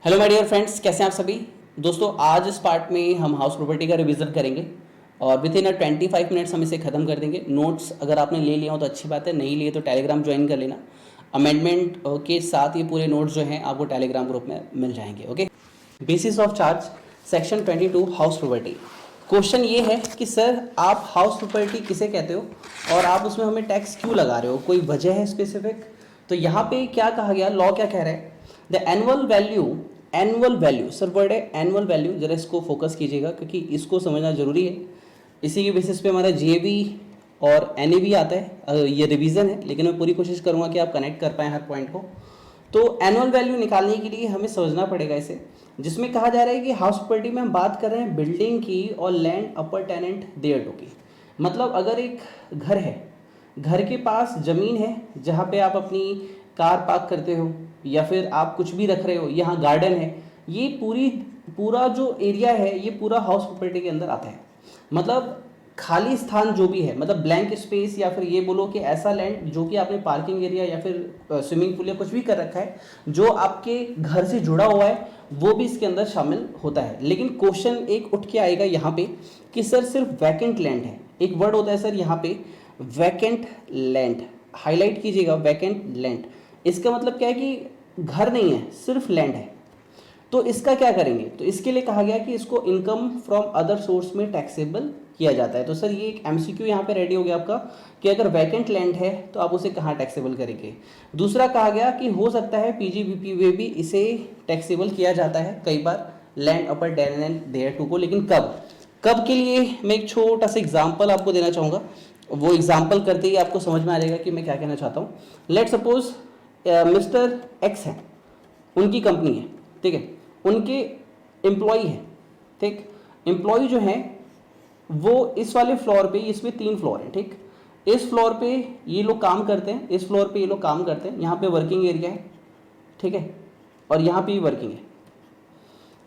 Hello my dear friends, कैसे हैं आप सभी दोस्तों। आज इस पार्ट में हम हाउस प्रॉपर्टी का रिवीजन करेंगे और विद इन 25 मिनट्स हम इसे ख़त्म कर देंगे। नोट्स अगर आपने ले लिया हो तो अच्छी बात है, नहीं लिए तो टेलीग्राम ज्वाइन कर लेना। अमेंडमेंट के साथ ये पूरे नोट्स जो हैं आपको टेलीग्राम ग्रुप में मिल जाएंगे। Okay, basis of charge section 22 house property. Question ये है कि सर आप हाउस प्रॉपर्टी किसे कहते हो और आप उसमें हमें टैक्स क्यों लगा रहे हो, कोई वजह है स्पेसिफिक। तो यहाँ पे क्या कहा गया, लॉ क्या कह रहा है, the annual value sir word है एनुअल वैल्यू, जरा इसको फोकस कीजिएगा क्योंकि इसको समझना जरूरी है। इसी के बेसिस पे हमारा जीएबी और एनएबी आता है। ये रिवीजन है लेकिन मैं पूरी कोशिश करूंगा कि आप कनेक्ट कर पाएँ हर पॉइंट को। तो एनुअल वैल्यू निकालने के लिए हमें समझना पड़ेगा इसे, जिसमें कहा जा रहा है कि हाउस प्रॉपर्टी में हम बात कर रहे हैं बिल्डिंग की और लैंड अपर टेनेंट देयर टू की। मतलब अगर एक घर है, घर के पास ज़मीन है जहाँ पे आप अपनी कार पार्क करते हो या फिर आप कुछ भी रख रहे हो, यहाँ गार्डन है, ये पूरा जो एरिया है ये पूरा हाउस प्रॉपर्टी के अंदर आता है। मतलब खाली स्थान जो भी है, मतलब ब्लैंक स्पेस, या फिर ये बोलो कि ऐसा लैंड जो कि आपने पार्किंग एरिया या फिर स्विमिंग पूल या कुछ भी कर रखा है जो आपके घर से जुड़ा हुआ है, वो भी इसके अंदर शामिल होता है। लेकिन क्वेश्चन एक उठ के आएगा यहाँ पे कि सर सिर्फ वैकेंट लैंड है, एक वर्ड होता है सर यहाँ पे वैकेंट लैंड, हाईलाइट कीजिएगा वैकेंट लैंड। इसका मतलब क्या है कि घर नहीं है, सिर्फ लैंड है। तो इसका क्या करेंगे, तो इसके लिए कहा गया कि इसको इनकम फ्रॉम अदर सोर्स में टैक्सेबल किया जाता है। तो सर ये एक एमसीक्यू यहाँ पे रेडी हो गया आपका कि अगर वैकेंट लैंड है तो आप उसे कहाँ टैक्सेबल करेंगे। दूसरा कहा गया कि हो सकता है पीजीबीपी में भी इसे टैक्सेबल किया जाता है कई बार, लैंड अपर टेनेंट देयर टू को, लेकिन कब कब के लिए मैं एक छोटा सा एग्जाम्पल आपको देना चाहूँगा। वो एग्जाम्पल करते ही आपको समझ में आ जाएगा कि मैं क्या कहना चाहता हूँ। लेट सपोज मिस्टर एक्स है, उनकी कंपनी है, ठीक है, उनके एम्प्लॉई है, ठीक। एम्प्लॉय जो है वो इस वाले फ्लोर पे, इसमें 3 फ्लोर है, ठीक। इस फ्लोर पे ये लोग काम करते हैं, इस फ्लोर पे ये लोग काम करते हैं, यहाँ पे वर्किंग एरिया है, ठीक है, और यहाँ पे भी वर्किंग है।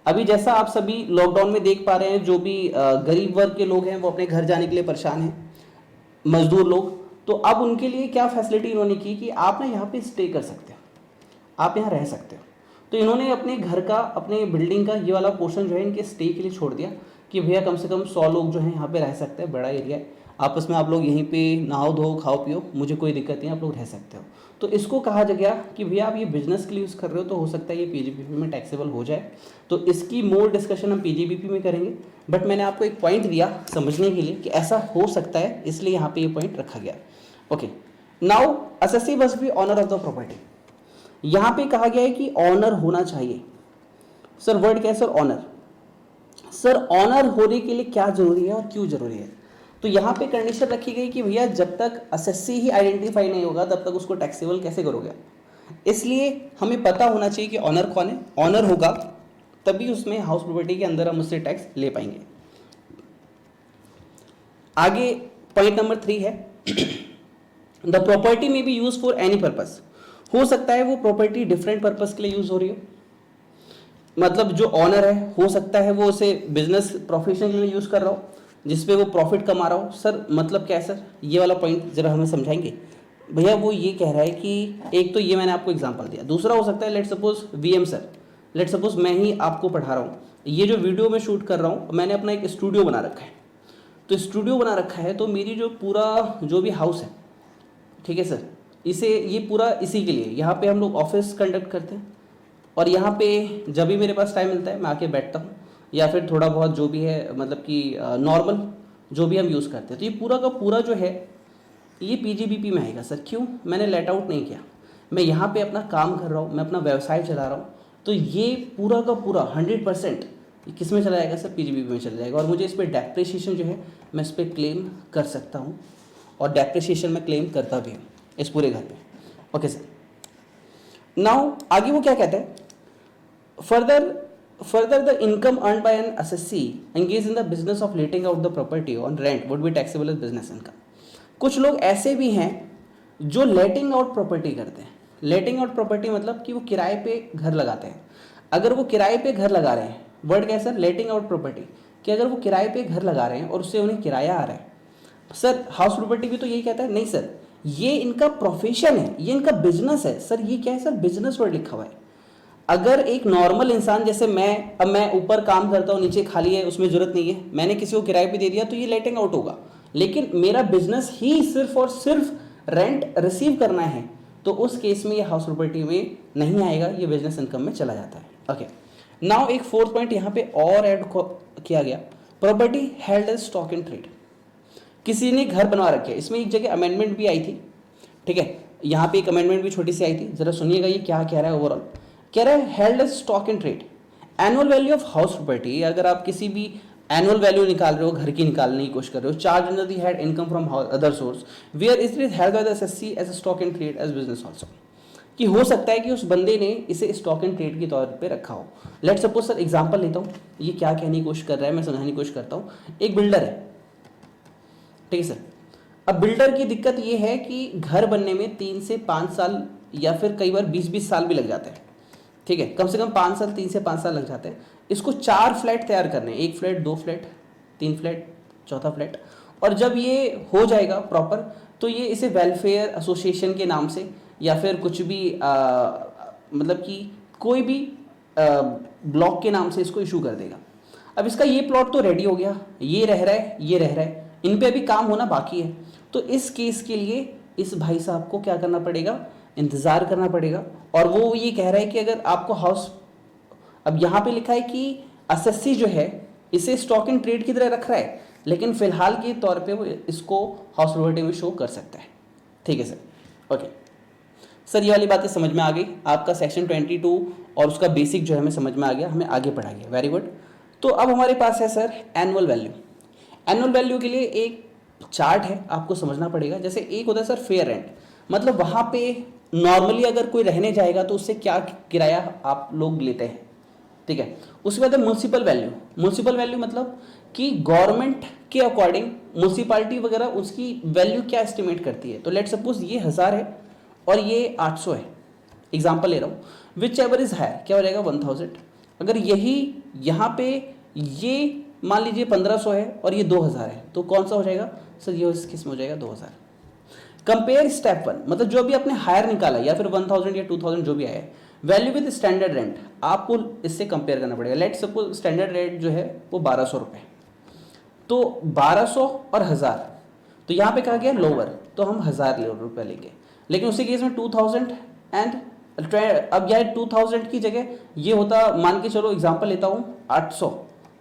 अभी जैसा आप सभी लॉकडाउन में देख पा रहे हैं, जो भी गरीब वर्ग के लोग हैं वो अपने घर जाने के लिए परेशान हैं, मजदूर लोग। तो अब उनके लिए क्या फैसिलिटी इन्होंने की कि आप ना यहाँ पे स्टे कर सकते हो, आप यहाँ रह सकते हो। तो इन्होंने अपने घर का, अपने बिल्डिंग का ये वाला पोर्शन जो है इनके स्टे के लिए छोड़ दिया कि भैया कम से कम 100 लोग जो हैं यहाँ पे रह सकते हैं, बड़ा एरिया है, आपस में आप लोग यहीं पे नहाओ धो खाओ पियो, मुझे कोई दिक्कत नहीं, आप लोग रह सकते हो। तो इसको कहा गया कि भैया आप ये बिजनेस के लिए यूज़ कर रहे हो तो हो सकता है ये पीजीबीपी में टैक्सेबल हो जाए। तो इसकी मोर डिस्कशन हम पीजीबीपी में करेंगे, बट मैंने आपको एक पॉइंट दिया समझने के लिए कि ऐसा हो सकता है, इसलिए यहाँ पे ये पॉइंट रखा गया। Okay, now assessee must be owner of the property. यहाँ पे कहा गया है कि ऑनर होना चाहिए। सर वर्ड क्या है सर, ऑनर। सर ऑनर होने के लिए क्या जरूरी है और क्यों जरूरी है। तो यहाँ पे कंडीशन रखी गई कि भैया जब तक असेसी ही आइडेंटिफाई नहीं होगा तब तक उसको टैक्सेबल कैसे करोगे। इसलिए हमें पता होना चाहिए कि ऑनर कौन है, ऑनर होगा तभी उसमें हाउस प्रॉपर्टी के अंदर हम उससे टैक्स ले पाएंगे। आगे पॉइंट नंबर 3 है द प्रॉपर्टी में B use for any purpose. हो सकता है वो प्रॉपर्टी डिफरेंट पर्पस के लिए यूज हो रही हो, मतलब जो ऑनर है हो सकता है वो उसे बिजनेस प्रोफेशन के लिए यूज कर रहा हो जिसपे वो प्रॉफिट कमा रहा हो। सर मतलब क्या है सर, ये वाला पॉइंट जरा हमें समझाएंगे। भैया वो ये कह रहा है कि एक तो ये मैंने आपको एग्जांपल दिया, दूसरा हो सकता है let suppose VM sir, let suppose मैं ही आपको पढ़ा रहा हूँ, ये जो वीडियो मैं शूट कर रहा हूँ मैंने अपना एक स्टूडियो बना रखा है। तो स्टूडियो बना रखा है तो मेरी जो पूरा जो भी हाउस है, ठीक है सर, इसे ये पूरा इसी के लिए, यहाँ पे हम लोग ऑफिस कंडक्ट करते हैं और यहाँ पे जब भी मेरे पास टाइम मिलता है मैं आके बैठता हूँ, या फिर थोड़ा बहुत जो भी है मतलब कि नॉर्मल जो भी हम यूज़ करते हैं। तो ये पूरा का पूरा जो है ये पीजीबीपी में आएगा। सर क्यों, मैंने लेट आउट नहीं किया, मैं यहाँ पे अपना काम कर रहा हूँ, मैं अपना व्यवसाय चला रहा हूँ, तो ये पूरा का पूरा 100% किस में चला जाएगा सर, पीजीबीपी में चला जाएगा। और मुझे इस पर डेप्रिसिएशन जो है मैं इस पर क्लेम कर सकता हूँ और डेप्रिसिएशन में क्लेम करता भी हूँ इस पूरे घर पे। ओके सर, नाउ आगे वो क्या कहता है, further the income earn by an assessee engage in the business of letting out the property on rent would be taxable as business income. कुछ लोग ऐसे भी हैं जो लेटिंग आउट प्रॉपर्टी करते हैं। लेटिंग आउट प्रॉपर्टी मतलब कि वो किराए पे घर लगाते हैं। अगर वो किराए पे घर लगा रहे हैं, वर्ड क्या है सर, लेटिंग आउट प्रॉपर्टी, कि अगर वो किराए पे घर लगा रहे हैं और उससे उन्हें किराया आ रहा है। सर हाउस प्रॉपर्टी भी तो यही कहता है, नहीं सर ये इनका प्रोफेशन है, ये इनका बिजनेस है। सर ये क्या है सर, बिजनेस वर्ड लिखा हुआ है। अगर एक नॉर्मल इंसान जैसे मैं, अब मैं ऊपर काम करता हूँ, नीचे खाली है, उसमें जरूरत नहीं है, मैंने किसी को किराए पे दे दिया तो ये लेटिंग आउट होगा। लेकिन मेरा बिजनेस ही सिर्फ और सिर्फ रेंट रिसीव करना है, तो उस केस में ये हाउस प्रॉपर्टी में नहीं आएगा, ये बिजनेस इनकम में चला जाता है। ओके, नाउ एक फोर्थ पॉइंट यहाँ पे और ऐड किया गया, property held as stock in trade. किसी ने घर बनवा रखे, इसमें एक जगह अमेंडमेंट भी आई थी, ठीक है, यहाँ पे एक अमेंडमेंट भी छोटी सी आई थी, जरा सुनिएगा ये क्या कह रहा है। ओवरऑल कह रहा है held as stock in trade, annual value of house property, अगर आप किसी भी एनुअल वैल्यू निकाल रहे हो, घर की निकालने की कोशिश कर रहे हो, charge under the head income from other source where is held by the SSC as a stock in trade as business also, कि हो सकता है कि उस बंदे ने इसे स्टॉक इन ट्रेड के तौर पे रखा हो। लेट सपोज सर एग्जांपल लेता हूँ, ये क्या कहने की कोशिश कर रहा है मैं समझाने की कोशिश करता हूँ। एक बिल्डर है, ठीक है सर, अब बिल्डर की दिक्कत ये है कि घर बनने में 3 से 5 साल या फिर कई बार 20-20 साल भी लग जाते हैं, ठीक है, कम से कम 5 साल, 3 से 5 साल लग जाते हैं। इसको 4 फ्लैट तैयार करने, 1 फ्लैट, 2 फ्लैट, 3 फ्लैट, चौथा फ्लैट, और जब ये हो जाएगा प्रॉपर तो ये इसे वेलफेयर एसोसिएशन के नाम से या फिर कुछ भी मतलब कि कोई भी ब्लॉक के नाम से इसको इशू कर देगा। अब इसका ये प्लॉट तो रेडी हो गया, ये रह रहा है, ये रह रहा है, इन पे अभी काम होना बाकी है, तो इस केस के लिए इस भाई साहब को क्या करना पड़ेगा, इंतज़ार करना पड़ेगा। और वो ये कह रहा है कि अगर आपको हाउस, अब यहाँ पे लिखा है कि एसएससी जो है इसे स्टॉक इन ट्रेड की तरह रख रहा है, लेकिन फिलहाल के तौर पे वो इसको हाउस प्रॉपर्टी में शो कर सकता है, ठीक है सर। ओके सर, ये वाली बातें समझ में आ गई, आपका सेक्शन 22 और उसका बेसिक जो है हमें समझ में आ गया, हमें आगे पढ़ा गया, वेरी गुड। तो अब हमारे पास है sir annual value. Annual value के लिए एक चार्ट है, आपको समझना पड़ेगा। जैसे एक होता है सर फेयर रेंट, मतलब वहाँ पे नॉर्मली अगर कोई रहने जाएगा तो उससे क्या किराया आप लोग लेते हैं, ठीक है। उसके बाद है म्यूनसिपल वैल्यू। म्यूनसिपल वैल्यू मतलब कि गवर्नमेंट के अकॉर्डिंग म्यूनसिपालिटी वगैरह उसकी वैल्यू क्या एस्टिमेट करती है। तो लेट सपोज ये 1000 है और ये 800 है, एग्जाम्पल ले रहा हूँ, विच एवर इज हायर क्या हो जाएगा 1000। अगर यही यहाँ पे ये मान लीजिए 1500 है और ये 2000 है, तो कौन सा हो जाएगा सर, ये इस किस में हो जाएगा 2000। कंपेयर स्टेप 1, मतलब जो भी आपने हायर निकाला या फिर 1000 या 2000 जो भी आया है, वैल्यू विद स्टैंडर्ड रेंट, आपको इससे कंपेयर करना पड़ेगा। लेट सपोज स्टैंडर्ड रेंट जो है वो 1200 रुपये, तो 1200 और 1000, तो यहाँ पे कहा गया लोअर, तो हम 1000 रुपये लेंगे। लेकिन उसी केस में 2000 एंड अब यह 2000 की जगह ये होता, मान के चलो एग्जांपल लेता हूँ 800,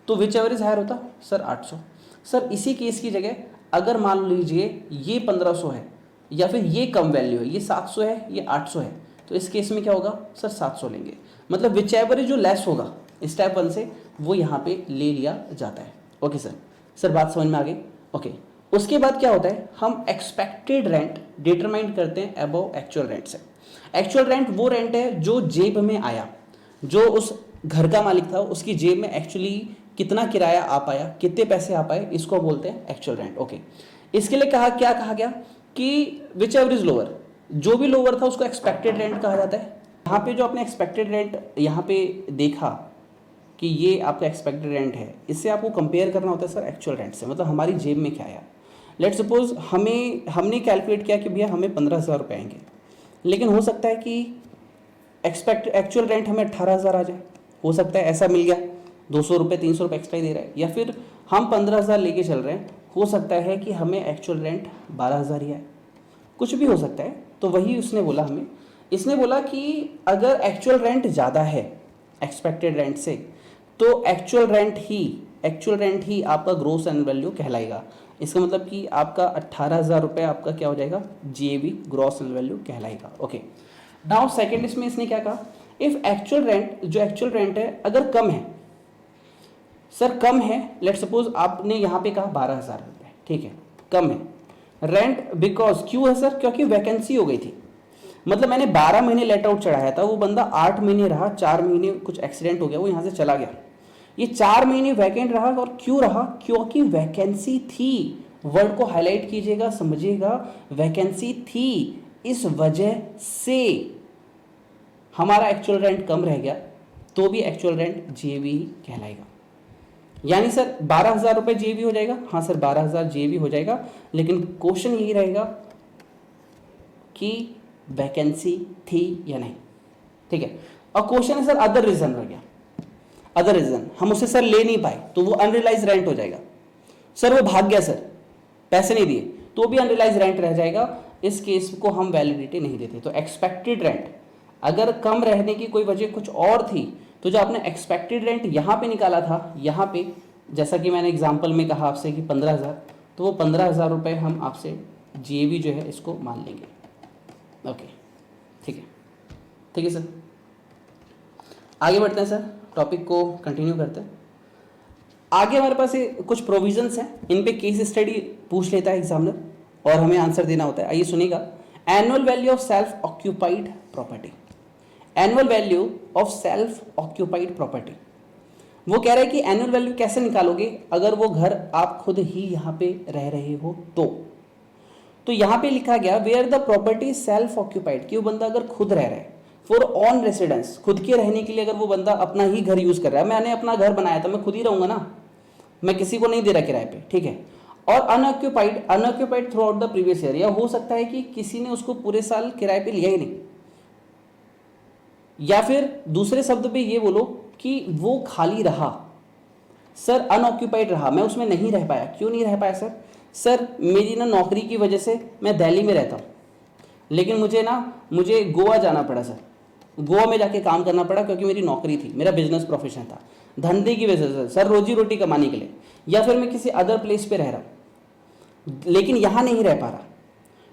तो विच एवर इज हायर होता सर 800। सर इसी केस की जगह अगर मान लीजिए ये 1500 है या फिर ये कम वैल्यू है, ये 700 है, ये 800 है, तो इस केस में क्या होगा सर 700 लेंगे। मतलब विच एवर जो लेस होगा स्टेप 1 से वो यहाँ पे ले लिया जाता है। ओके सर, सर बात समझ में आ गई। ओके, उसके बाद क्या होता है, हम एक्सपेक्टेड रेंट डिटरमाइन करते हैं अबव एक्चुअल रेंट से। एक्चुअल रेंट वो रेंट है जो जेब में आया, जो उस घर का मालिक था उसकी जेब में एक्चुअली कितना किराया आ पाया, कितने पैसे आ पाए, इसको बोलते हैं एक्चुअल रेंट। ओके, इसके लिए क्या कहा गया कि विच एवर इज लोअर, जो भी लोअर था उसको एक्सपेक्टेड रेंट कहा जाता है। यहाँ पे जो आपने एक्सपेक्टेड रेंट यहाँ पे देखा कि ये आपका एक्सपेक्टेड रेंट है, इससे आपको कंपेयर करना होता है सर एक्चुअल रेंट से, मतलब हमारी जेब में क्या आया। लेट सपोज हमने कैलकुलेट किया कि भैया हमें 15,000 रुपये आएंगे, लेकिन हो सकता है कि एक्चुअल रेंट हमें 18,000 आ जाए, हो सकता है ऐसा मिल गया, 200 रुपये 300 रुपये एक्स्ट्रा ही दे रहा है, या फिर हम 15,000 लेके चल रहे हैं, हो सकता है कि हमें एक्चुअल रेंट 12,000 ही आए, कुछ भी हो सकता है। तो वही उसने बोला हमें, इसने बोला कि अगर एक्चुअल रेंट ज़्यादा है एक्सपेक्टेड रेंट से, तो एक्चुअल रेंट ही आपका ग्रोस एनुअल वैल्यू कहलाएगा। इसका मतलब कि आपका 18,000 रुपये आपका क्या हो जाएगा, GAV ग्रॉस एनुअल वैल्यू कहलाएगा। ओके, नाउ सेकंड इसमें इसने क्या कहा, इफ एक्चुअल रेंट है अगर कम है, सर कम है, लेट सपोज आपने यहाँ पे कहा 12,000 रुपये, ठीक है, कम है रेंट, बिकॉज क्यों है सर, क्योंकि वैकेंसी हो गई थी। मतलब मैंने 12 महीने लेट आउट चढ़ाया था, वो बंदा 8 महीने रहा, 4 महीने कुछ एक्सीडेंट हो गया, वो यहाँ से चला गया, ये 4 महीने वैकेंट रहा। और क्यों रहा, क्योंकि वैकेंसी थी, वर्ड को हाईलाइट कीजिएगा, समझिएगा, वैकेंसी थी, इस वजह से हमारा एक्चुअल रेंट कम रह गया, तो भी एक्चुअल रेंट GAV ही कहलाएगा। यानी सर 12,000 रुपये GAV हो जाएगा, हाँ सर 12,000 GAV हो जाएगा, लेकिन क्वेश्चन यही रहेगा कि वैकेंसी थी या नहीं, ठीक है। और क्वेश्चन है सर अदर रीजन रह गया, अदर रीजन हम उसे सर ले नहीं पाए तो वो अनरियलाइज रेंट हो जाएगा। सर वो भाग गया सर, पैसे नहीं दिए तो भी अनरियलाइज रेंट रह जाएगा, इस केस को हम वैलिडिटी नहीं देते। तो एक्सपेक्टेड रेंट अगर कम रहने की कोई वजह कुछ और थी तो जो आपने एक्सपेक्टेड रेंट यहाँ पे निकाला था, यहाँ पे जैसा कि मैंने एग्जांपल में कहा आपसे कि 15,000, तो वो 15,000 रुपये हम आपसे जीएवी जो है इसको मान लेंगे। ओके ठीक है, ठीक है सर, आगे बढ़ते हैं सर, टॉपिक को कंटिन्यू करते हैं। आगे हमारे पास कुछ प्रोविजंस हैं, इन पे केस स्टडी पूछ लेता है एग्जामिनर और हमें आंसर देना होता है। आइए सुनिएगा। Annual value of self occupied property, annual value of self occupied property, वो कह रहा है कि एनुअल वैल्यू कैसे निकालोगे अगर वो घर आप खुद ही यहाँ पे रह रहे हो तो यहाँ पे लिखा गया where the property self occupied, कि वो बंदा अगर खुद रह रहा है फॉर ऑन रेसिडेंस, खुद के रहने के लिए अगर वो बंदा अपना ही घर यूज कर रहा है, मैंने अपना घर बनाया था मैं खुद ही रहूंगा ना, मैं किसी को नहीं दे रहा किराए पे, ठीक है। और unoccupied, unoccupied through out the previous year, या हो सकता है कि किसी ने उसको पूरे साल किराए पे लिया ही नहीं, या फिर दूसरे शब्द पे ये बोलो कि वो खाली रहा, सर अनऑक्यूपाइड रहा, मैं उसमें नहीं रह पाया। क्यों नहीं रह पाया सर? सर मेरी ना नौकरी की वजह से मैं दिल्ली में रहता हूँ, लेकिन मुझे गोवा जाना पड़ा सर, गोवा में जाके काम करना पड़ा क्योंकि मेरी नौकरी थी, मेरा बिजनेस प्रोफेशन था, धंधे की वजह से सर, रोजी रोटी कमाने के लिए, या फिर मैं किसी अदर प्लेस पे रह रहा हूँ लेकिन यहाँ नहीं रह पा रहा।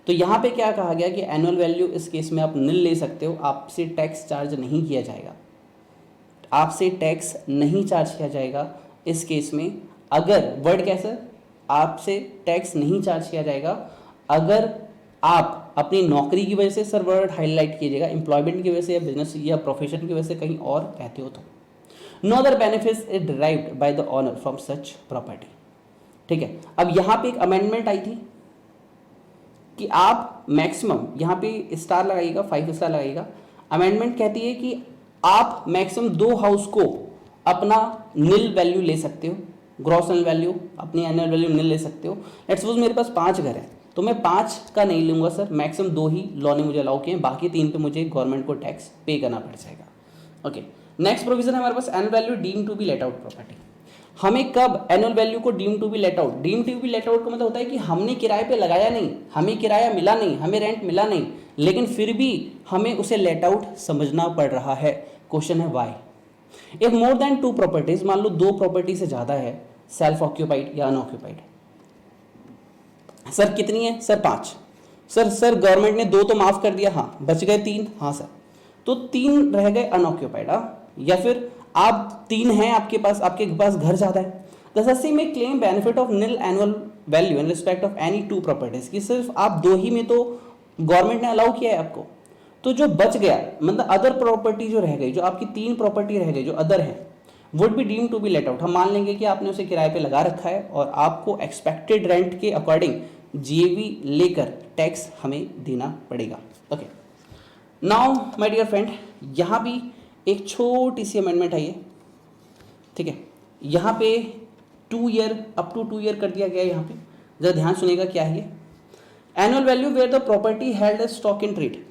तो यहाँ पे क्या कहा गया कि एनुअल वैल्यू इस केस में आप नील ले सकते हो, आपसे टैक्स चार्ज नहीं किया जाएगा, आपसे टैक्स नहीं चार्ज किया जाएगा इस केस में। अगर वर्ड क्या सर, आपसे टैक्स नहीं चार्ज किया जाएगा अगर आप अपनी नौकरी की वजह से, सर वर्ड हाईलाइट कीजिएगा, एम्प्लॉयमेंट की वजह से या बिजनेस या प्रोफेशन की वजह से कहीं और रहते हो तो। No other benefits is derived by the owner from such property, ठीक है। अब यहाँ पे एक अमेंडमेंट आई थी कि आप मैक्सिमम, यहाँ पे स्टार लगाइएगा, 5 स्टार लगाइएगा, अमेंडमेंट कहती है कि आप मैक्सिमम 2 हाउस को अपना नील वैल्यू ले सकते हो, ग्रॉस एनुअल वैल्यू, अपनी एनुअल वैल्यू नील ले सकते हो। लेट्स सपोज मेरे पास 5 घर है तो मैं 5 का नहीं लूंगा सर, मैक्सिमम 2 ही लॉ ने मुझे अलाउ किए, बाकी 3 पे मुझे गवर्नमेंट को टैक्स पे करना पड़ जाएगा। ओके, नेक्स्ट प्रोविजन है हमारे पास annual value deem to be let out property. हमें कब एनुअल वैल्यू को deem to be let out, deem to be let out का मतलब होता है कि हमने किराए पे लगाया नहीं, हमें किराया मिला नहीं, हमें रेंट मिला नहीं, लेकिन फिर भी हमें उसे लेट आउट समझना पड़ रहा है। क्वेश्चन है why. If more than 2 properties, मान लो 2 प्रॉपर्टी से ज्यादा है, सेल्फ ऑक्यूपाइड या अनऑक्यूपाइड, सर कितनी है? सर 5। सर गवर्नमेंट ने 2 तो माफ कर दिया, हाँ, बच गए 3, हाँ सर, तो 3 रह गए अनऑक्यूपाइड, या फिर आप 3 हैं आपके पास घर ज्यादा है। दससी में claim benefit of nil annual value in respect of any 2 properties, कि सिर्फ आप 2 ही में तो गवर्नमेंट ने अलाउ किया है आपको, तो जो बच गया मतलब अदर प्रॉपर्टी जो रह गई, जो आपकी 3 प्रॉपर्टी रह गई जो अदर है, would be deem to be let out. हम मान लेंगे कि आपने उसे किराए पे लगा रखा है और आपको एक्सपेक्टेड रेंट के अकॉर्डिंग जीएवी लेकर टैक्स हमें देना पड़ेगा। Okay, now my dear friend, यहाँ भी एक छोटी सी अमेंडमेंट आई है, ठीक है। यहाँ पे 2 ईयर, अप टू 2 ईयर कर दिया गया है। यहाँ पे जरा ध्यान सुनिएगा क्या है ये। Annual value where the property held as stock in trade,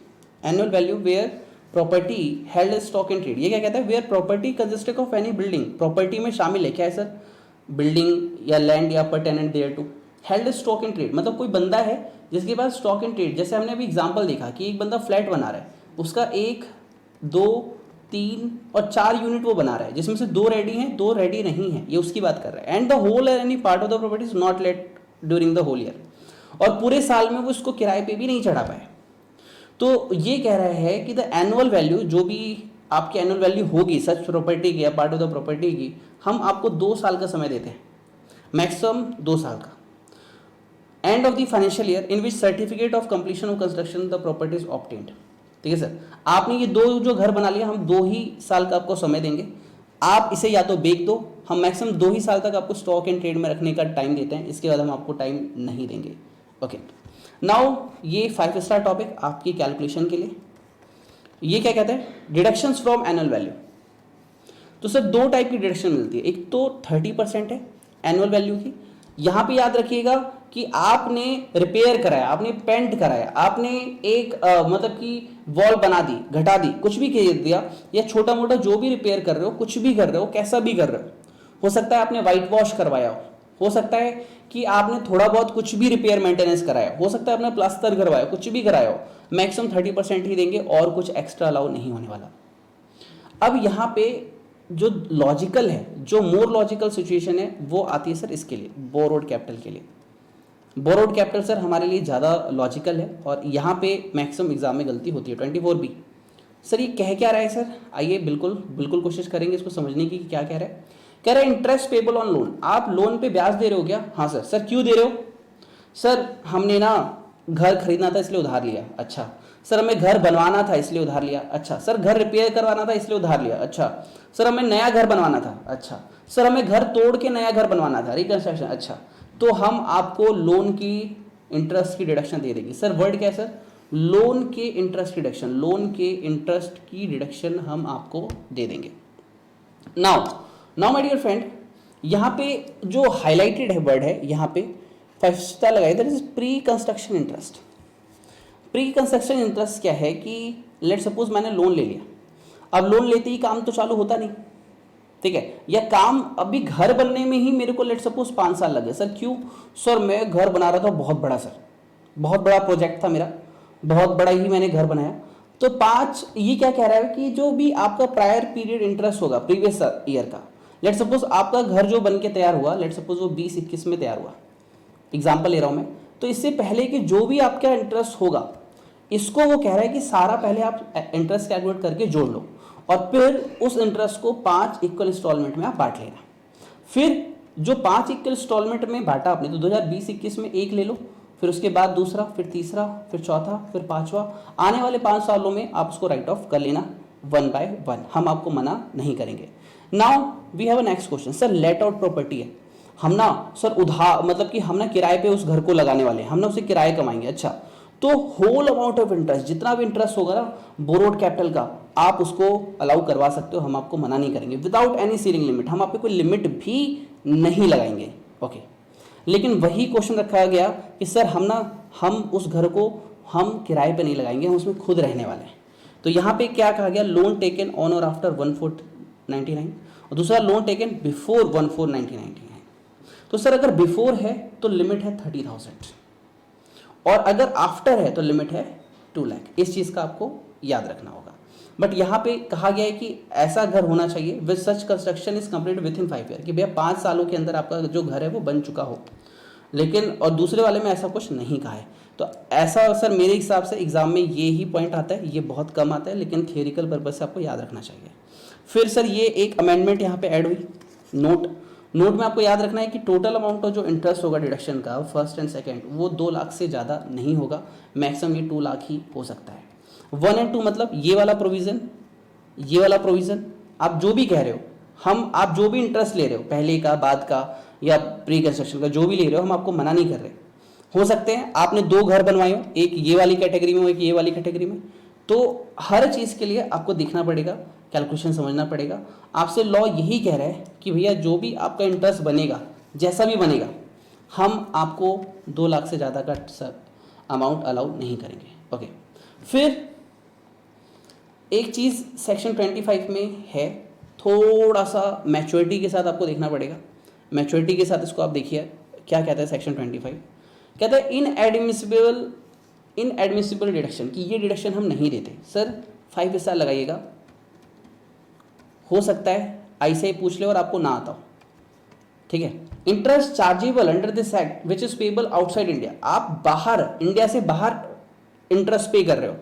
annual value where property held as stock in trade, ये क्या कहता है? Where property consisted of any building, property में शामिल है क्या है सर? बिल्डिंग या लैंड या appurtenant thereto. Held as stock in trade मतलब कोई बंदा है जिसके पास स्टॉक इन ट्रेड, जैसे हमने अभी एग्जांपल देखा कि एक बंदा फ्लैट बना रहा है, उसका 1, 2, 3 और 4 यूनिट वो बना रहा है, जिसमें से 2 रेडी हैं, 2 रेडी नहीं है, ये उसकी बात कर रहा है। And the whole or any part of the property is not let during the whole year, और पूरे साल में वो इसको किराए पे भी नहीं चढ़ा पाए। तो ये कह रहा है कि द एनुअल वैल्यू, जो भी आपकी एनुअल वैल्यू होगी सच प्रॉपर्टी की या पार्ट ऑफ द प्रॉपर्टी की, हम आपको 2 साल का समय देते हैं, मैक्सिमम 2 साल का। End of the financial year in which certificate of completion of construction the property is obtained, ठीक है सर। आपने ये 2 जो घर बना लिया, हम 2 ही साल का आपको समय देंगे, आप इसे या तो बेच दो, हम मैक्सिमम 2 ही साल तक आपको स्टॉक एंड ट्रेड में रखने का टाइम देते हैं, इसके बाद हम आपको टाइम नहीं देंगे। ओके, नाउ ये 5 स्टार टॉपिक आपकी कैलकुलेशन के लिए। ये क्या कहते हैं? Deductions from annual value. तो सर 2 टाइप की डिडक्शन मिलती है, एक तो 30% है एनुअल वैल्यू की। यहाँ पे याद रखिएगा कि आपने रिपेयर कराया, आपने पेंट कराया, आपने एक मतलब कि वॉल बना दी, घटा दी, कुछ भी कर दिया, या छोटा मोटा जो भी रिपेयर कर रहे हो, कुछ भी कर रहे हो, कैसा भी कर रहे हो सकता है आपने व्हाइट वॉश करवाया हो सकता है कि आपने थोड़ा बहुत कुछ भी रिपेयर मेंटेनेंस कराया, हो सकता है आपने प्लास्टर करवाया, कुछ भी कराया हो, मैक्सिमम 30% ही देंगे और कुछ एक्स्ट्रा अलाउ नहीं होने वाला। अब यहाँ पे जो लॉजिकल है, जो मोर लॉजिकल सिचुएशन है वो आती है सर इसके लिए, बोरोड कैपिटल के लिए। बोरोड कैपिटल सर हमारे लिए ज़्यादा लॉजिकल है और यहाँ पे मैक्सिमम एग्जाम में गलती होती है। 24B सर ये कह क्या रहा है सर, आइए बिल्कुल बिल्कुल कोशिश करेंगे इसको समझने की क्या कह रहा है। कह रहा है इंटरेस्ट पेबल ऑन लोन, आप लोन पे ब्याज दे रहे हो क्या? हाँ सर। सर क्यों दे रहे हो? सर हमने ना घर खरीदना था इसलिए उधार लिया। अच्छा। सर हमें घर बनवाना था इसलिए उधार लिया। अच्छा। सर घर रिपेयर करवाना था इसलिए उधार लिया। अच्छा। सर हमें नया घर बनवाना था। अच्छा। सर हमें घर तोड़ के नया घर बनवाना था, रिकंस्ट्रक्शन। अच्छा। तो हम आपको लोन की इंटरेस्ट की डिडक्शन दे देंगे। सर वर्ड क्या है सर? लोन के इंटरेस्ट की डिडक्शन, लोन के इंटरेस्ट की डिडक्शन हम आपको दे देंगे। नाउ माय डियर फ्रेंड, यहाँ पे जो हाईलाइटेड है वर्ड है, यहाँ पे 5 स्टार लगाइए, that is pre construction interest. Pre construction interest क्या है कि लेट सपोज मैंने लोन ले लिया, अब लोन लेते ही काम तो चालू होता नहीं, ठीक है, या काम अभी घर बनने में ही मेरे को लेट सपोज 5 साल लगे। सर क्यों? सर मैं घर बना रहा था बहुत बड़ा, सर बहुत बड़ा प्रोजेक्ट था मेरा, बहुत बड़ा ही मैंने घर बनाया। तो 5, ये क्या कह रहा है कि जो भी आपका प्रायर पीरियड इंटरेस्ट होगा प्रीवियस ईयर का, लेट सपोज आपका घर जो बन के तैयार हुआ, लेट सपोज वो 20-21 में तैयार हुआ, एग्जाम्पल ले रहा हूं मैं, तो इससे पहले कि जो भी आपका इंटरेस्ट होगा, इसको वो कह रहा है कि सारा पहले आप इंटरेस्ट कैलकुलेट करके जोड़ लो और फिर उस इंटरेस्ट को 5 इक्वल इंस्टॉलमेंट में आप बांट लेना। फिर जो 5 इक्वल इंस्टॉलमेंट में बांटा आपने, तो 2020-21 में एक ले लो, फिर उसके बाद दूसरा, फिर तीसरा, फिर चौथा, फिर 5वां, आने वाले 5 सालों में आप उसको राइट ऑफ कर लेना 1 by 1, हम आपको मना नहीं करेंगे। Now we have a next question, sir let out property है, हम ना सर उधार मतलब कि हम ना किराए पे उस घर को लगाने वाले हैं, हम ना उसे किराए कमाएंगे। अच्छा, तो होल अमाउंट ऑफ इंटरेस्ट, जितना भी इंटरेस्ट होगा ना बोरोड कैपिटल का, आप उसको अलाउ करवा सकते हो, हम आपको मना नहीं करेंगे विदाउट एनी सीलिंग लिमिट, हम आपको कोई लिमिट भी नहीं लगाएंगे। ओके, लेकिन वही क्वेश्चन रखा गया कि सर हम उस घर को हम किराए पे नहीं लगाएंगे, हम उसमें खुद रहने वाले हैं। तो यहाँ पे क्या कहा गया? लोन टेकन ऑन और आफ्टर 1499 और दूसरा लोन टेकन बिफोर 1499। तो सर अगर बिफोर है तो लिमिट है 30,000 और अगर आफ्टर है तो लिमिट है 2 लाख। इस चीज़ का आपको याद रखना होगा। बट यहाँ पे कहा गया है कि ऐसा घर होना चाहिए with such construction is complete with in 5 year, कि भैया 5 सालों के अंदर आपका जो घर है वो बन चुका हो। लेकिन और दूसरे वाले में ऐसा कुछ नहीं कहा है। तो ऐसा सर मेरे हिसाब से एग्जाम में ये ही पॉइंट आता है, ये बहुत कम आता है, लेकिन थियोरिकल पर्पज से आपको याद रखना चाहिए। फिर सर ये एक अमेंडमेंट यहाँ पे ऐड हुई, नोट में आपको याद रखना है कि टोटल अमाउंट ऑफ जो इंटरेस्ट होगा डिडक्शन का फर्स्ट एंड सेकंड, वो 2 लाख से ज़्यादा नहीं होगा, मैक्सिमम ये 2 लाख ही हो सकता है। 1 और 2 मतलब ये वाला प्रोविज़न आप जो भी कह रहे हो, आप जो भी इंटरेस्ट ले रहे हो, पहले का, बाद का या प्री कंस्ट्रक्शन का, जो भी ले रहे हो, हम आपको मना नहीं कर रहे। हो सकते हैं आपने 2 घर बनवाए हो, एक ये वाली कैटेगरी में हो, एक ये वाली कैटेगरी में, तो हर चीज़ के लिए आपको देखना पड़ेगा, कैलकुलेशन समझना पड़ेगा। आपसे लॉ यही कह रहा है कि भैया जो भी आपका इंटरेस्ट बनेगा, जैसा भी बनेगा, हम आपको 2 लाख से ज़्यादा का अमाउंट अलाउ नहीं करेंगे। ओके, फिर एक चीज़ सेक्शन 25 में है, थोड़ा सा मैच्योरिटी के साथ आपको देखना पड़ेगा। मैच्योरिटी के साथ इसको आप देखिए क्या कहता है सेक्शन 25, कहता है इनएडमिसिबल डिडक्शन, कि ये डिडक्शन हम नहीं देते। सर 5 स्टार लगाइएगा, हो सकता है ऐसे ही पूछ ले और आपको ना आता हो, ठीक है। Interest chargeable under this act which is payable outside India, आप बाहर, इंडिया से बाहर इंटरेस्ट पे कर रहे हो,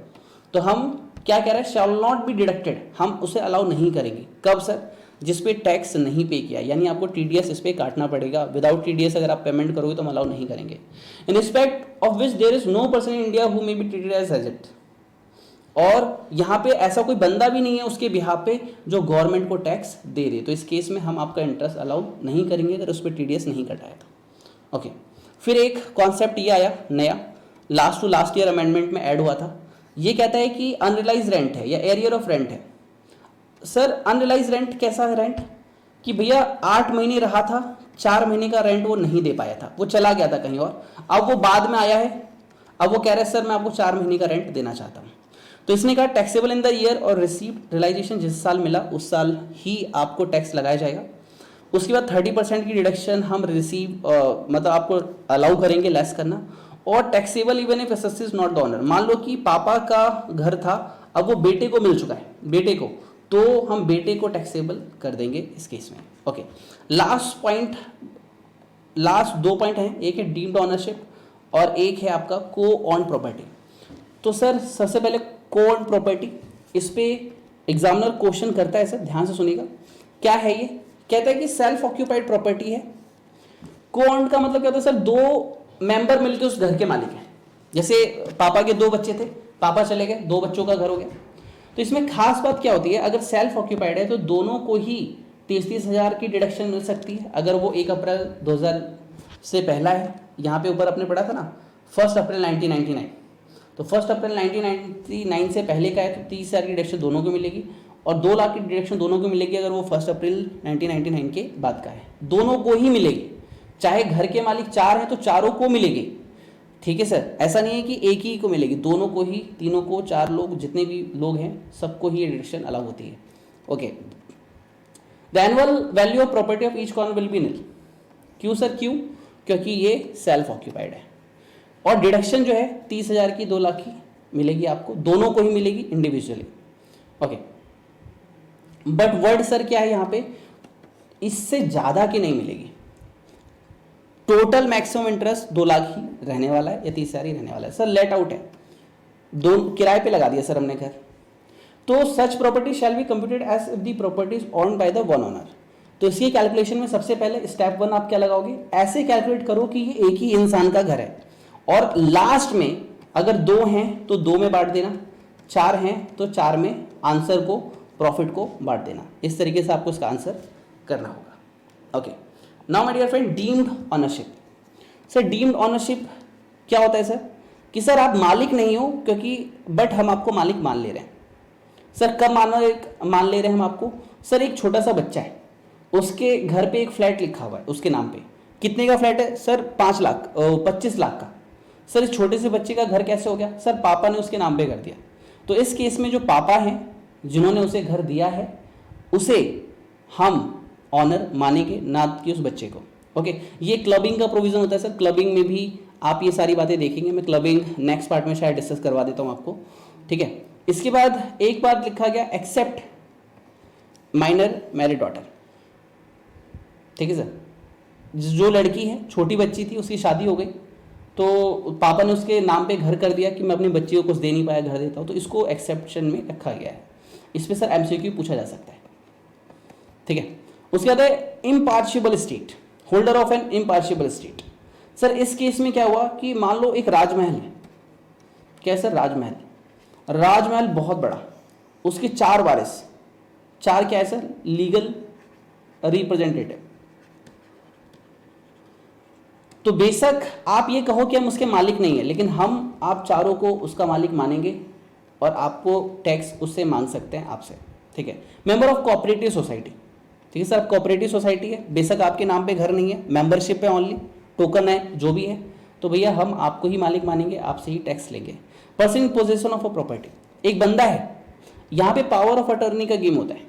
तो हम क्या कह रहे हैं? शैल नॉट बी डिडक्टेड, हम उसे अलाउ नहीं करेंगे। कब सर? जिस पे टैक्स नहीं पे किया, यानी आपको टीडीएस इस पे काटना पड़ेगा। विदाउट टीडीएस अगर आप पेमेंट करोगे तो हम अलाउ नहीं करेंगे। In respect of which there is no person in India who may be treated as agent, और यहाँ पे ऐसा कोई बंदा भी नहीं है उसके बिहाफ पे जो गवर्नमेंट को टैक्स दे दे, तो इस केस में हम आपका इंटरेस्ट अलाउ नहीं करेंगे अगर उस पर टीडीएस नहीं कटाया तो। ओके, फिर एक कॉन्सेप्ट ये आया नया, last to last year amendment में ऐड हुआ था। ये कहता है कि अनरियलाइज रेंट है या एरियर ऑफ रेंट है। सर अनरियलाइज रेंट कैसा है रेंट? कि भैया 8 महीने रहा था 4 महीने का रेंट वो नहीं दे पाया था, वो चला गया था कहीं और, अब वो बाद में आया है, अब वो कह रहा है सर मैं आपको 4 महीने का रेंट देना चाहता हूँ। तो इसने कहा टैक्सेबल इन द ईयर और रिसीव्ड रियलाइजेशन जिस साल मिला उस साल ही आपको टैक्स लगाया जाएगा। उसके बाद 30% की डिडक्शन हम मतलब आपको अलाउ करेंगे लेस करना। और taxable even if asset is not the owner, मान लो कि पापा का घर था, अब वो बेटे को मिल चुका है, बेटे को, तो हम बेटे को टैक्सेबल कर देंगे इस केस में। Okay, last point, last 2 point हैं, एक है डीम्ड ऑनरशिप और एक है आपका को ऑन प्रॉपर्टी। तो सर सबसे पहले को ऑन प्रॉपर्टी, इस पे एग्जामिनर क्वेश्चन करता है सर, ध्यान से सुनिएगा। क्या है ये? कहता है कि सेल्फ ऑक्यूपाइड प्रॉपर्टी है। को ऑन का मतलब क्या होता है सर? 2 मेंबर मिलकर उस घर के मालिक हैं। जैसे पापा के 2 बच्चे थे, पापा चले गए, 2 बच्चों का घर हो गया। तो इसमें खास बात क्या होती है, अगर सेल्फ ऑक्यूपाइड है तो दोनों को ही 30-30 हज़ार की डिडक्शन मिल सकती है अगर वो 1 अप्रैल 2000 से पहला है। यहाँ पे ऊपर आपने पढ़ा था ना 1 अप्रैल 1999, तो 1 अप्रैल 1999 से पहले का है तो 30 हज़ार की डिडक्शन दोनों को मिलेगी और 2 लाख की डिडक्शन दोनों को मिलेगी अगर वो 1 अप्रैल 1999 के बाद का है। दोनों को ही मिलेगी, चाहे घर के मालिक 4 हैं तो चारों को मिलेगी। ठीक है सर, ऐसा नहीं है कि एक ही को मिलेगी, दोनों को ही, तीनों को, 4 लोग जितने भी लोग हैं सबको ही ये डिडक्शन अलाउ होती है। Okay, the annual value of property of each corner will be nil. क्यों सर? क्यों? क्योंकि ये सेल्फ ऑक्यूपाइड है और डिडक्शन जो है 30 हज़ार की 2 लाख की मिलेगी आपको, दोनों को ही मिलेगी individually. Okay, but word sir क्या है यहाँ पे, इससे ज्यादा की नहीं मिलेगी। टोटल मैक्सिमम इंटरेस्ट 2 लाख ही रहने वाला है या 30 हज़ार ही रहने वाला है। सर लेट आउट है, 2 किराए पे लगा दिया सर हमने घर। तो such property shall be computed as if the property is owned by the one owner. तो इसकी कैलकुलेशन में सबसे पहले स्टेप 1 आप क्या लगाओगे, ऐसे कैलकुलेट करो कि ये एक ही इंसान का घर है और लास्ट में अगर 2 हैं तो 2 में बांट देना, 4 हैं तो 4 में आंसर को, प्रॉफिट को बांट देना। इस तरीके से आपको इसका आंसर करना होगा। Okay, now my dear friend, deemed ownership. Sir deemed ownership क्या होता है सर? कि सर आप मालिक नहीं हो क्योंकि, बट हम आपको मालिक मान ले रहे हैं। सर कब मान ले रहे हैं हम आपको? सर एक छोटा सा बच्चा है, उसके घर पे एक फ्लैट लिखा हुआ है उसके नाम पे। कितने का फ्लैट है सर? 25 लाख का। सर इस छोटे से बच्चे का घर कैसे हो गया? सर पापा ने उसके नाम पे कर दिया। तो इस केस में जो पापा हैं जिन्होंने उसे घर दिया है उसे हम ऑनर मानेंगे, ना कि उस बच्चे को। ओके, ये क्लबिंग का प्रोविजन होता है सर, क्लबिंग में भी आप ये सारी बातें देखेंगे। मैं क्लबिंग नेक्स्ट पार्ट में शायद डिस्कस करवा देता हूँ आपको। ठीक है, इसके बाद एक बात लिखा गया, एक्सेप्ट माइनर मैरिड डॉटर। ठीक है सर, जो लड़की है, छोटी बच्ची थी, उसकी शादी हो गई तो पापा ने उसके नाम पे घर कर दिया कि मैं अपनी बच्ची को कुछ दे नहीं पाया, घर देता हूँ, तो इसको एक्सेप्शन में रखा गया है। इस पर सर एमसीक्यू पूछा जा सकता है। ठीक है, उसके बाद है impartible estate, holder of an impartible estate. Sir इस केस में क्या हुआ कि मान लो एक राजमहल है। क्या है सर? राजमहल बहुत बड़ा, उसके 4 वारिस, 4 क्या है सर? Legal representative. तो बेशक आप ये कहो कि हम उसके मालिक नहीं है, लेकिन हम आप चारों को उसका मालिक मानेंगे और आपको टैक्स उससे मांग सकते हैं आपसे। ठीक है, मेंबर ऑफ कोऑपरेटिव सोसाइटी। ठीक है सर, कोऑपरेटिव सोसाइटी है, बेशक आपके नाम पे घर नहीं है, मेंबरशिप है, ओनली टोकन है, जो भी है, तो भैया हम आपको ही मालिक मानेंगे, आपसे ही टैक्स लेंगे। Person in possession of a property, एक बंदा है, यहाँ पे पावर ऑफ अटर्नी का गेम होता है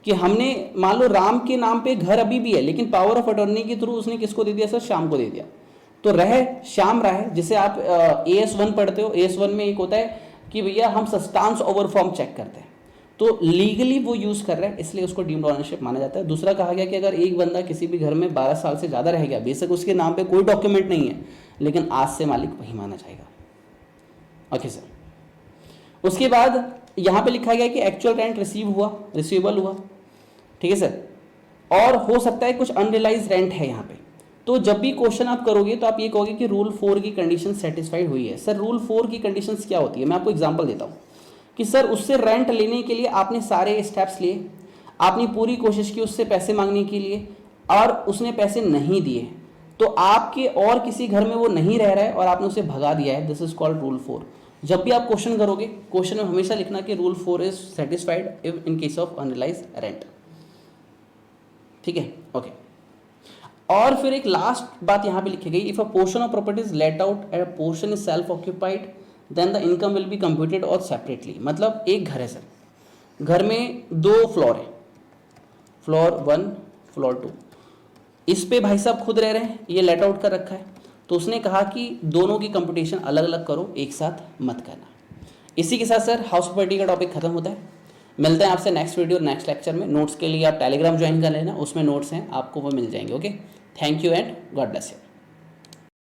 कि हमने मान लो राम के नाम पे घर अभी भी है, लेकिन पावर ऑफ अटर्नी के थ्रू उसने किसको दे दिया सर? श्याम को दे दिया। तो रहे श्याम रहे, जिसे आप AS1 पढ़ते हो। AS1 में एक होता है कि भैया हम सब्सटेंस ओवर फॉर्म चेक करते हैं, तो लीगली वो यूज कर रहा है, इसलिए उसको डीम्ड ओनरशिप माना जाता है। दूसरा कहा गया कि अगर एक बंदा किसी भी घर में 12 साल से ज़्यादा रह गया, बेशक उसके नाम पे कोई डॉक्यूमेंट नहीं है, लेकिन आज से मालिक वही माना जाएगा। ओके सर, उसके बाद यहाँ पे लिखा गया कि एक्चुअल रेंट रिसीवेबल हुआ। ठीक है सर, और हो सकता है कुछ अनरियलाइज रेंट है यहाँ पे। तो जब भी क्वेश्चन आप करोगे तो आप ये कहोगे कि रूल 4 की कंडीशन सेटिस्फाइड हुई है। सर रूल 4 की कंडीशंस क्या होती है? मैं आपको एग्जांपल देता हूँ कि सर उससे रेंट लेने के लिए आपने सारे स्टेप्स लिए, आपने पूरी कोशिश की उससे पैसे मांगने के लिए, और उसने पैसे नहीं दिए, तो आपके और किसी घर में वो नहीं रह रहा है और आपने उसे भगा दिया है। This is called rule 4। जब भी आप क्वेश्चन करोगे, क्वेश्चन में हमेशा लिखना कि rule 4 is satisfied in case of unrealise rent. ठीक है, ओके। और फिर एक लास्ट बात यहाँ पे लिखी गई, if a portion of property is let out and a portion is self occupied then the income will be computed और सेपरेटली। मतलब एक घर है सर, घर में 2 फ्लोर है, फ्लोर 1 फ्लोर 2, इस पे भाई साहब खुद रह रहे हैं, ये लेट आउट कर रखा है, तो उसने कहा कि दोनों की कंप्यूटेशन अलग अलग करो, एक साथ मत करना। इसी के साथ सर हाउस प्रॉपर्टी का टॉपिक खत्म होता है। मिलते हैं आपसे नेक्स्ट वीडियो नेक्स्ट लेक्चर में। नोट्स के लिए आप टेलीग्राम ज्वाइन कर लेना, उसमें नोट्स हैं आपको वो मिल जाएंगे। Okay, thank you and God bless you.